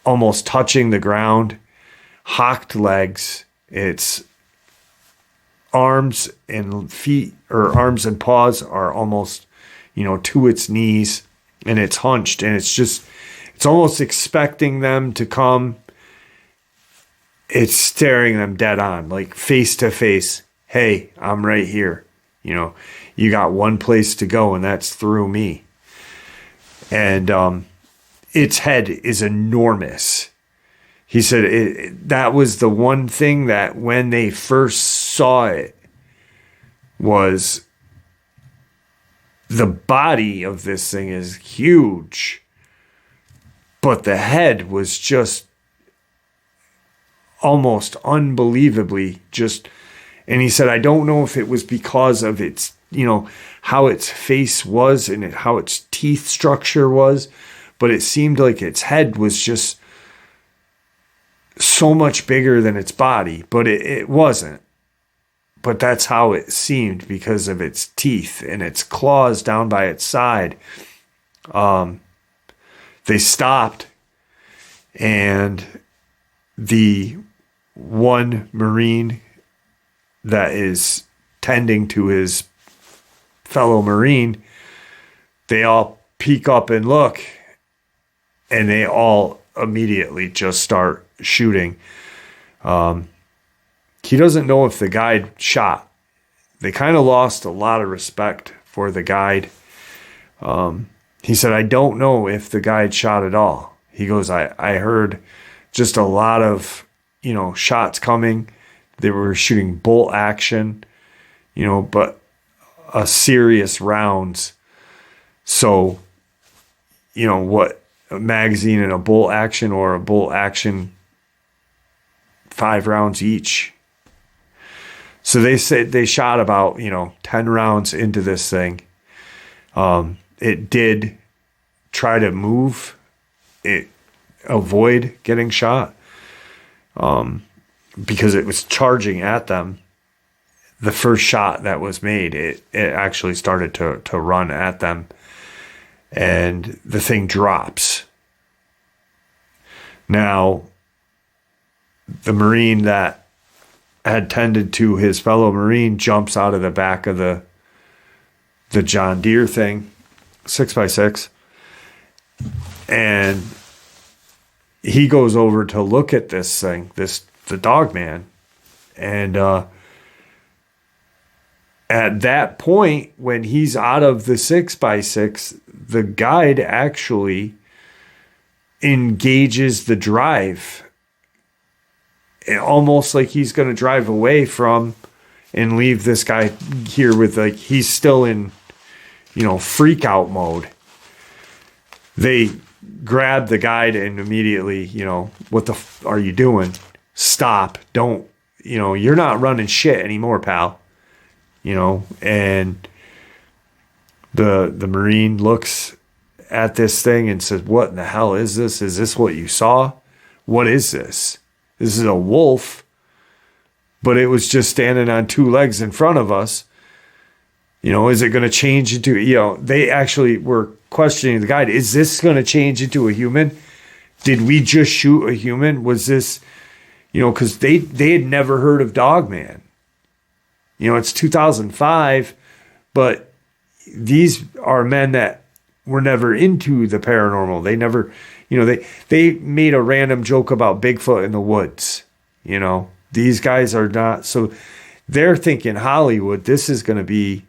almost touching the ground. Hocked legs. Its arms and feet, or arms and paws, are almost, to its knees, and it's hunched, and it's almost expecting them to come. It's staring them dead on, like face to face. Hey, I'm right here. You got one place to go, and that's through me. And its head is enormous. He said that was the one thing that when they first saw it, was the body of this thing is huge, but the head was just almost unbelievably just. And he said, I don't know if it was because of its, how its face was and how its teeth structure was, but it seemed like its head was just so much bigger than its body, but it wasn't. but that's how it seemed because of its teeth and its claws down by its side. They stopped, and the one Marine that is tending to his fellow Marine, they all peek up and look, and they all immediately just start shooting. He doesn't know if the guide shot. They kind of lost a lot of respect for the guide. He said, I don't know if the guide shot at all. He goes, I heard just a lot of, shots coming. They were shooting bolt action, but serious rounds. So, what a magazine and a bolt action, or a bolt action, 5 rounds each. So they said they shot about, 10 rounds into this thing. It did try to move, avoid getting shot, because it was charging at them. The first shot that was made, it actually started to run at them, and the thing drops. Now, the Marine that had tended to his fellow Marine jumps out of the back of the John Deere thing, 6x6, and he goes over to look at this thing, the Dogman, and at that point, when he's out of the 6x6, the guide actually engages the drive, almost like he's going to drive away from and leave this guy here with, like, he's still in, freak out mode. They grab the guide and immediately, what the are you doing? Stop. Don't, you're not running shit anymore, pal. And the Marine looks at this thing and says, what in the hell is this? Is this what you saw? What is this? This is a wolf, but it was just standing on 2 legs in front of us. Is it going to change into, they actually were questioning the guide. Is this going to change into a human? Did we just shoot a human? Was this, because they had never heard of Dogman. It's 2005, but these are men that were never into the paranormal. They never, they made a random joke about Bigfoot in the woods. These guys are not, so they're thinking Hollywood, this is going to be,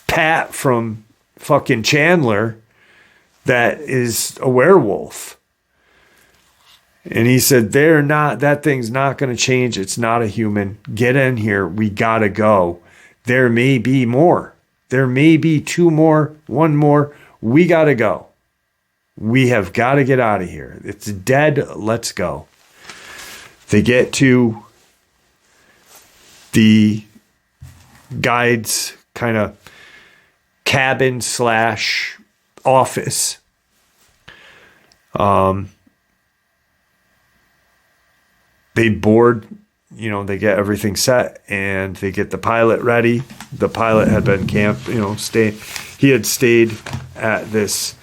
Pat from fucking Chandler that is a werewolf. And he said, that thing's not going to change. It's not a human. Get in here. We got to go. There may be more. There may be 2 more, 1 more. We got to go. We have got to get out of here. It's dead. Let's go. They get to the guide's kind of cabin / office. They board, they get everything set, and they get the pilot ready. The pilot had been camped, he had stayed at this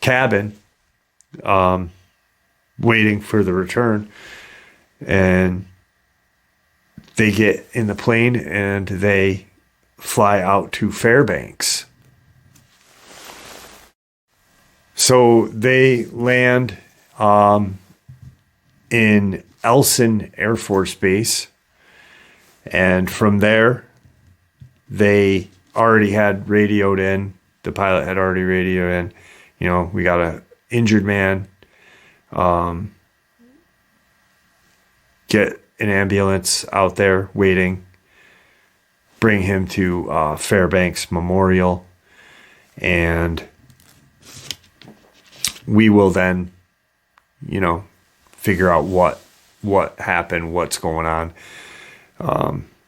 cabin, waiting for the return. And they get in the plane and they fly out to Fairbanks. So they land in Elson Air Force Base, and from there they already had radioed in. The pilot had already radioed in, we got a injured man, get an ambulance out there waiting, bring him to Fairbanks Memorial, and we will then, figure out what happened, what's going on.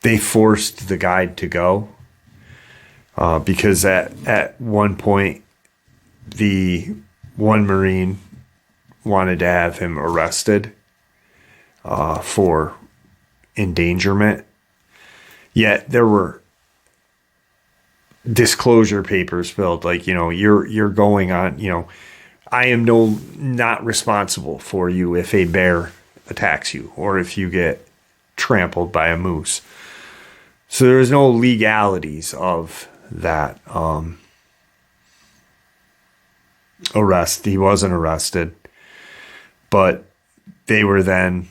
They forced the guide to go because at one point the one Marine wanted to have him arrested for endangerment. Yet there were disclosure papers filled, like, you're going on, I am not responsible for you if a bear attacks you or if you get trampled by a moose. So there was no legalities of that arrest. He wasn't arrested, but they were then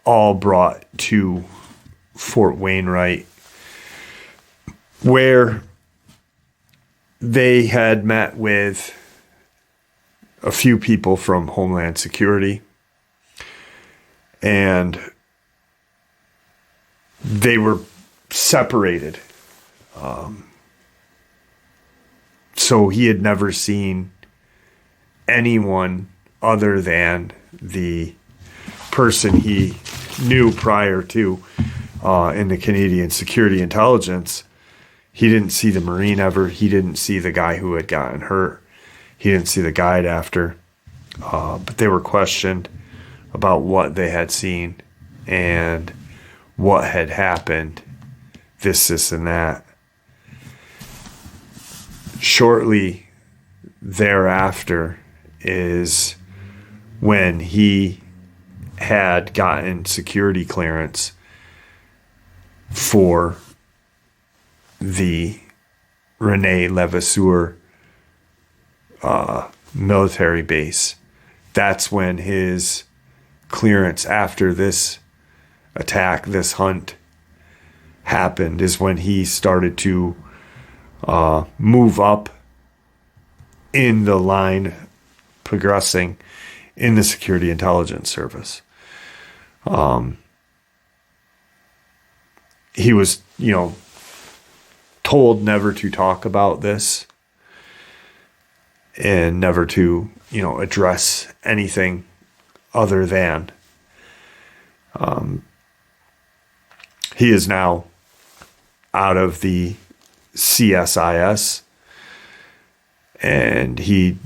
all brought to Fort Wainwright, where they had met with a few people from Homeland Security, and they were separated. So he had never seen anyone other than the person he knew prior to in the Canadian Security Intelligence. He didn't see the Marine ever. He didn't see the guy who had gotten hurt. He didn't see the guide after. But they were questioned about what they had seen and what had happened, this, and that. Shortly thereafter is when he had gotten security clearance for the Rene Levasseur military base. That's when his clearance after this attack, this hunt happened, is when he started to move up in the line, progressing in the Security Intelligence Service. He was, told never to talk about this and never to, address anything other than. He is now out of the CSIS, and he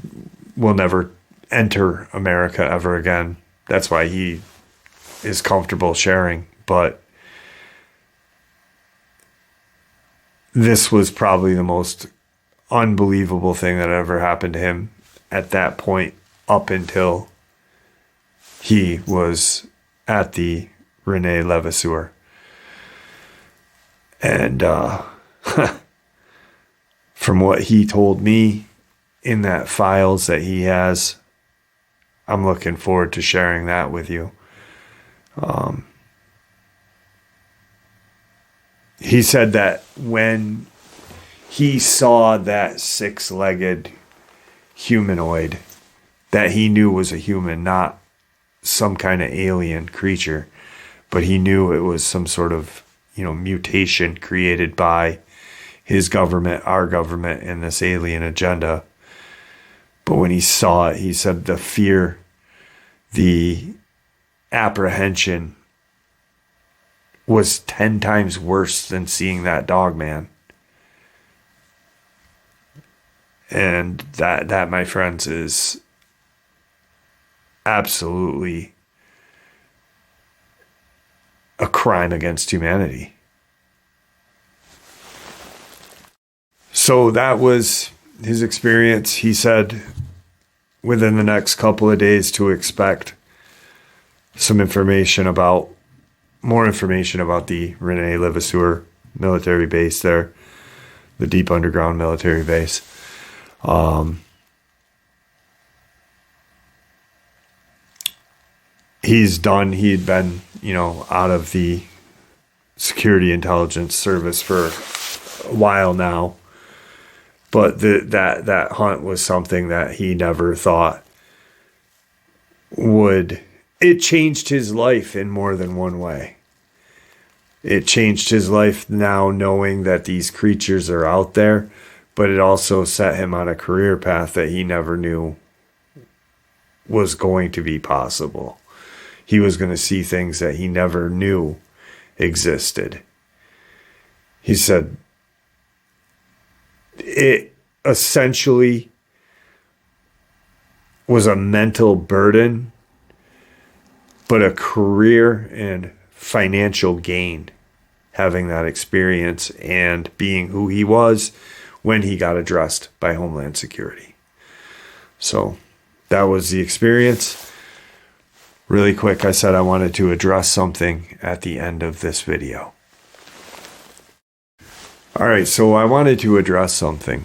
will never enter America ever again. That's why he is comfortable sharing. But this was probably the most unbelievable thing that ever happened to him at that point, up until he was at the Rene Levasseur. And from what he told me in that files that he has, I'm looking forward to sharing that with you. He said that when he saw that six-legged humanoid that he knew was a human, not some kind of alien creature, but he knew it was some sort of, mutation created by his government, our government, and this alien agenda. But when he saw it, he said the fear, the apprehension was 10 times worse than seeing that Dogman. And that, my friends, is absolutely a crime against humanity. So that was his experience. He said within the next couple of days to expect more information about the Rene Levasseur military base there, the deep underground military base. He's done. He had been, out of the Security Intelligence Service for a while now. But that hunt was something that he never thought would. It changed his life in more than one way. It changed his life now knowing that these creatures are out there, but it also set him on a career path that he never knew was going to be possible. He was going to see things that he never knew existed. He said it essentially was a mental burden, but a career and financial gain having that experience and being who he was when he got addressed by Homeland Security. So that was the experience. Really quick, I said I wanted to address something at the end of this video. All right, so I wanted to address something.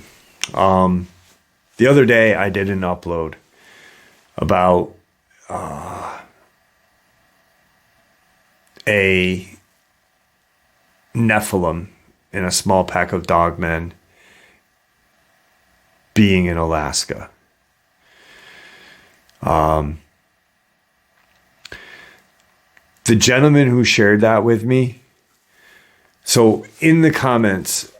The other day I did an upload about a Nephilim in a small pack of Dogman being in Alaska. The gentleman who shared that with me, so in the comments,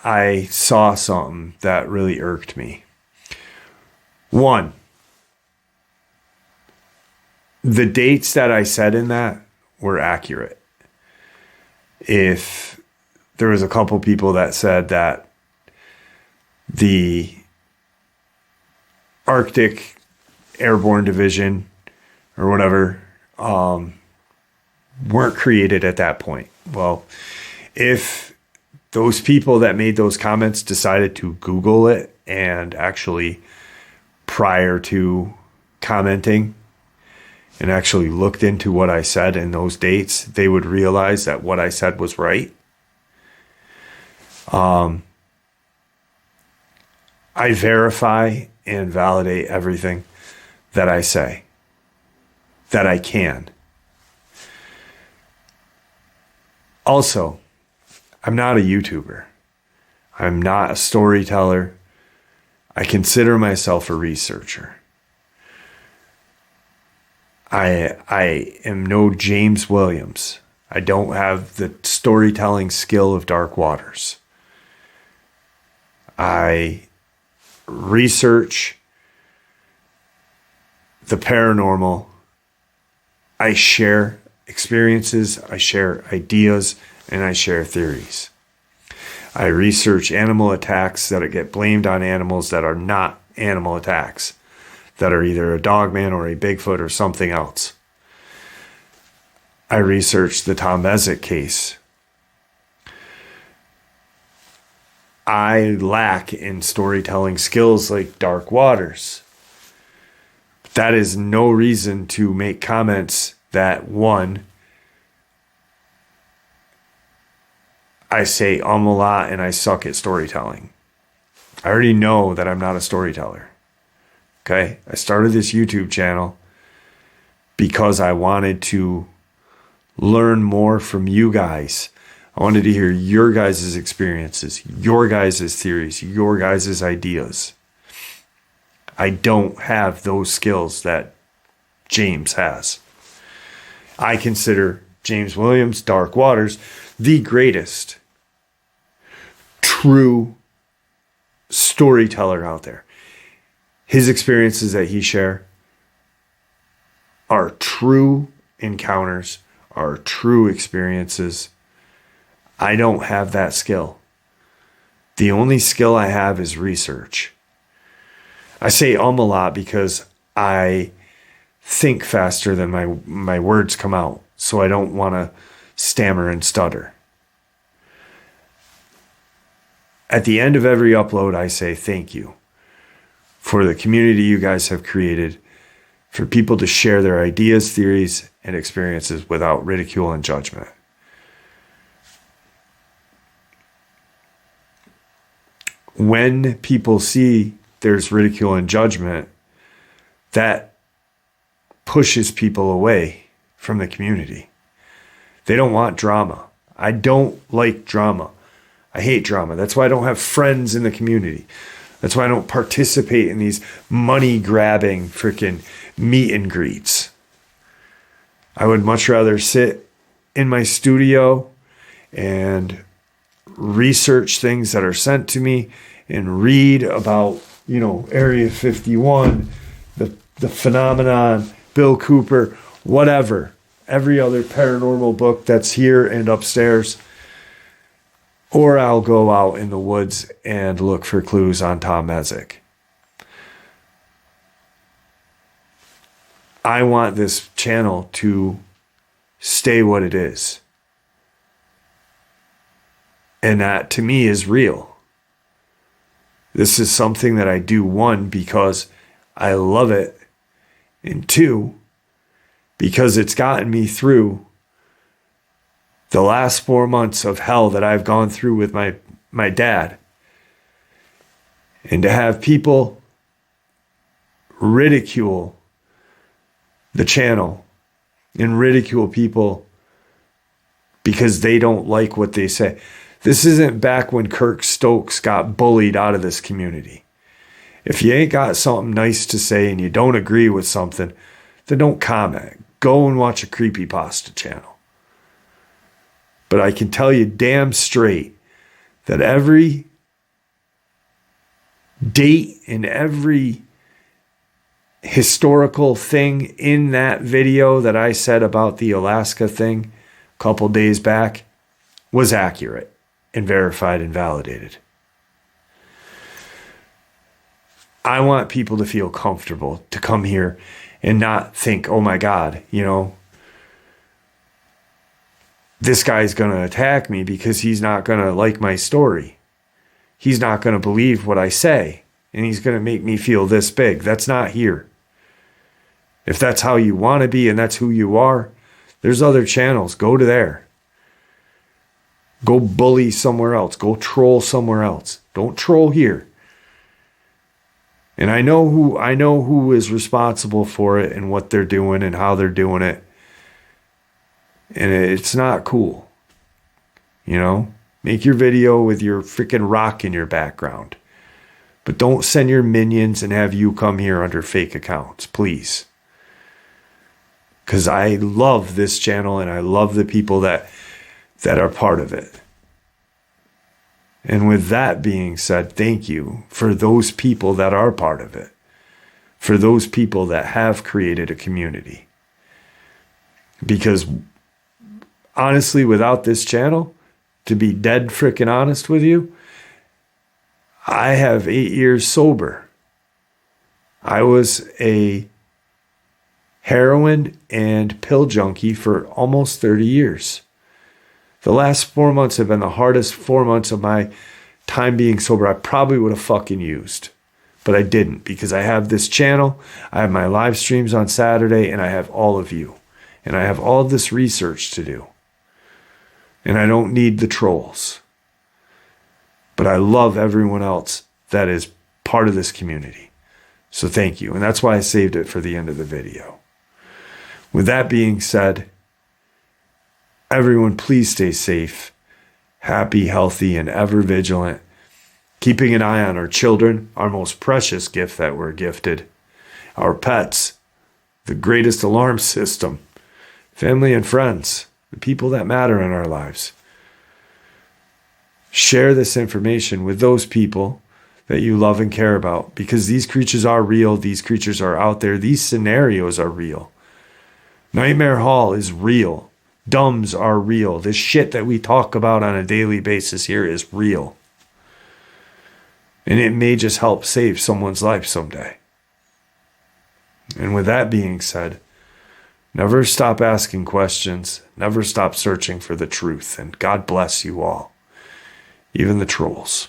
I saw something that really irked me. One, the dates that I said in that were accurate. If there was a couple people that said that the Arctic Airborne Division or whatever weren't created at that point. Well, if those people that made those comments decided to Google it and actually prior to commenting and actually looked into what I said in those dates, they would realize that what I said was right. I verify and validate everything that I say, that I can. Also, I'm not a YouTuber. I'm not a storyteller. I consider myself a researcher. I am no James Williams. I don't have the storytelling skill of Dark Waters. I research the paranormal. I share experiences, I share ideas, and I share theories. I research animal attacks that get blamed on animals that are not animal attacks, that are either a Dogman or a Bigfoot or something else. I researched the D.U.M.B.s case. I lack in storytelling skills like Dark Waters. That is no reason to make comments that, one, I say a lot and I suck at storytelling. I already know that I'm not a storyteller. Okay? I started this YouTube channel because I wanted to learn more from you guys. I wanted to hear your guys' experiences, your guys' theories, your guys' ideas. I don't have those skills that James has. I consider James Williams, Dark Waters, the greatest true storyteller out there. His experiences that he shares are true encounters, are true experiences. I don't have that skill. The only skill I have is research. I say a lot because I think faster than my words come out, so I don't want to stammer and stutter. At the end of every upload, I say thank you for the community you guys have created, for people to share their ideas, theories, and experiences without ridicule and judgment. When people see there's ridicule and judgment, that pushes people away from the community. They don't want drama. I don't like drama. I hate drama. That's why I don't have friends in the community. That's why I don't participate in these money-grabbing freaking meet and greets. I would much rather sit in my studio and research things that are sent to me and read about, Area 51, the phenomenon, Bill Cooper, whatever. Every other paranormal book that's here and upstairs. Or I'll go out in the woods and look for clues on D.U.M.B.s. I want this channel to stay what it is. And that to me is real. This is something that I do, one, because I love it, and two, because it's gotten me through the last 4 months of hell that I've gone through with my dad. And to have people ridicule the channel and ridicule people because they don't like what they say. This isn't back when Kirk Stokes got bullied out of this community. If you ain't got something nice to say and you don't agree with something, then don't comment. Go and watch a creepypasta channel. But I can tell you damn straight that every date and every historical thing in that video that I said about the Alaska thing a couple days back was accurate and verified and validated. I want people to feel comfortable to come here and not think, oh my God, this guy's going to attack me because he's not going to like my story. He's not going to believe what I say, and he's going to make me feel this big. That's not here. If that's how you want to be and that's who you are, there's other channels. Go to there. Go bully somewhere else. Go troll somewhere else. Don't troll here. And I know who is responsible for it and what they're doing and how they're doing it. And it's not cool. Make your video with your freaking rock in your background. But don't send your minions and have you come here under fake accounts, please. Because I love this channel and I love the people that are part of it. And with that being said, thank you for those people that are part of it. For those people that have created a community. Because honestly, without this channel, to be dead freaking honest with you, I have 8 years sober. I was a heroin and pill junkie for almost 30 years. The last 4 months have been the hardest 4 months of my time being sober I probably would have fucking used. But I didn't, because I have this channel, I have my live streams on Saturday, and I have all of you. And I have all of this research to do. And I don't need the trolls. But I love everyone else that is part of this community. So thank you. And that's why I saved it for the end of the video. With that being said, everyone, please stay safe, happy, healthy, and ever vigilant. Keeping an eye on our children, our most precious gift that we're gifted. Our pets, the greatest alarm system. Family and friends, the people that matter in our lives. Share this information with those people that you love and care about, because these creatures are real. These creatures are out there. These scenarios are real. Nightmare Hall is real. D.U.M.B.s are real. This shit that we talk about on a daily basis here is real. And it may just help save someone's life someday. And with that being said, never stop asking questions. Never stop searching for the truth. And God bless you all. Even the trolls.